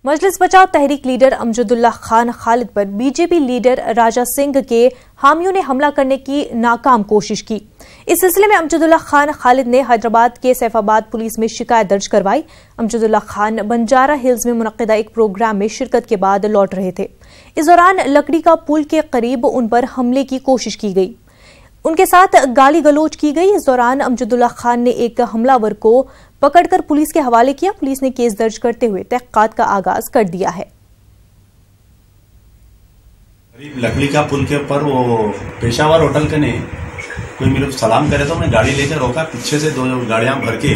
मजलिस बचाओ तहरीक लीडर अमजदुल्ला खान खालिद पर BJP leader Raja Singh के हामियों ने हमला करने की नाकाम कोशिश की। इस सिलसिले में अमजदुल्ला खान खालिद ने हैदराबाद के सैफाबाद पुलिस में शिकायत दर्ज करवाई। अमजदुल्ला खान बंजारा हिल्स में मुनक्किदा एक प्रोग्राम में शिरकत के बाद लौट रहे थे। इस दौरान लकड़ी का पुल के करीब उन पर हमले की कोशिश की गई, उनके साथ गाली गलौज की गई। इस दौरान अमजदुल्ला खान ने एक हमलावर को पकड़कर पुलिस के हवाले किया। पुलिस ने केस दर्ज करते हुए तहकीकात का आगाज कर दिया है। लकड़ी का पुल के ऊपर वो पेशावर होटल के ने कोई मेरे को सलाम करे तो मैं गाड़ी लेकर रोका। पीछे से 2 गाड़ियां भर के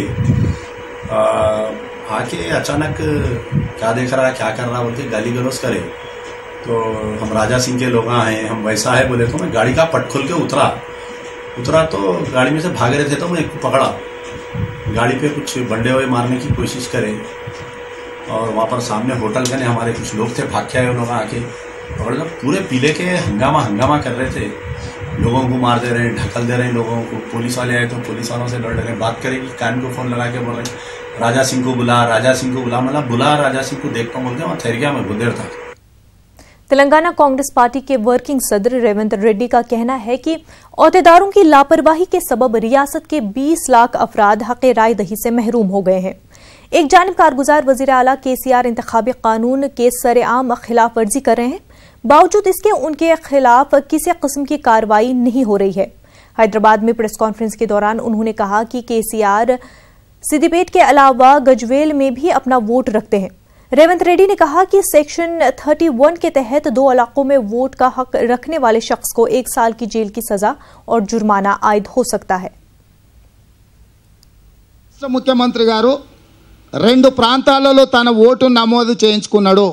आके अचानक क्या देख रहा है क्या कर रहा बोल के गाली गलौज करे। तो हम राजा सिंह के लोग हैं, हम वैसा है बोले तो मैं गाड़ी का पट खोल के उतरा तो गाड़ी में से भाग रहे थे तो मैं एक को पकड़ा। गाड़ी पे कुछ बंडे हुए मारने की कोशिश करे और वहाँ पर सामने होटल के हमारे कुछ लोग थे, भाग के आए लोग आके पकड़ कर पूरे पीले के हंगामा कर रहे थे। लोगों को मार दे रहे हैं, ढकल दे रहे हैं लोगों को। पुलिस वाले आए तो पुलिस वालों से लड़ रहे हैं, बात करें कि कान को फोन लगा के बोल रहे राजा सिंह को बुला मतलब बुला राजा सिंह को देखता हूँ बोल के वहाँ ठहर गया मैं बहुत देर तक। तेलंगाना कांग्रेस पार्टी के वर्किंग सदर रेवंत रेड्डी का कहना है कि ओहदेदारों की लापरवाही के सबब रियासत के 20 लाख अफराद हक़े राय दही से महरूम हो गए हैं। एक जानिब कारगुजार वज़ीर आला KCR इंतखाबी कानून के सरेआम खिलाफ वर्जी कर रहे हैं, बावजूद इसके उनके खिलाफ किसी किस्म की कार्रवाई नहीं हो रही है। हैदराबाद में प्रेस कॉन्फ्रेंस के दौरान उन्होंने कहा कि KCR सिद्दीपेट के अलावा गजवेल में भी अपना वोट रखते हैं। रेवंत रेड्डी ने कहा कि सेक्शन 31 के तहत 2 इलाकों में वोट का हक रखने वाले शख्स को 1 साल की जेल की सजा और जुर्माना आयद हो सकता है। मुख्यमंत्री गारू 2 ప్రాంతాలలో తన ఓటు నమోదు చేయించుకున్నాడు।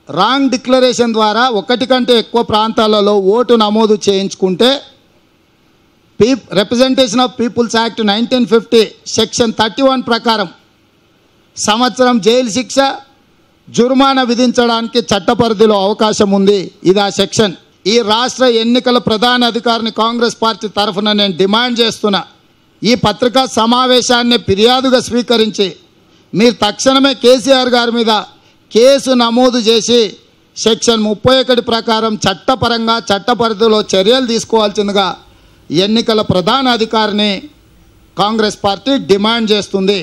రాంగ్ డిక్లరేషన్ ద్వారా 1 కంటే ఎక్కువ ప్రాంతాలలో ఓటు నమోదు చేయించుకుంటే representation of peoples act 1950 section 31 ప్రకారం సంవత్సరం జైలు శిక్ష జుర్మానా విధించడానికి చట్ట పరిధిలో అవకాశం ఉంది। ఇది ఆ సెక్షన్। ఈ రాష్ట్ర ఎన్నికల ప్రధాన అధికారిని కాంగ్రెస్ పార్టీ తరఫున నేను డిమాండ్ చేస్తున్నా, ఈ పత్రికా సమావేశాన్ని ఫిర్యాదుగా స్వీకరించి మీరు తక్షణమే KCR గారి మీద కేసు నమోదు చేసి సెక్షన్ 31 ప్రకారం చట్టపరంగా చట్ట పరిధిలో చర్యలు తీసుకోవాల్సిందిగా ఎన్నికల ప్రధాన అధికారిని కాంగ్రెస్ పార్టీ డిమాండ్ చేస్తుంది।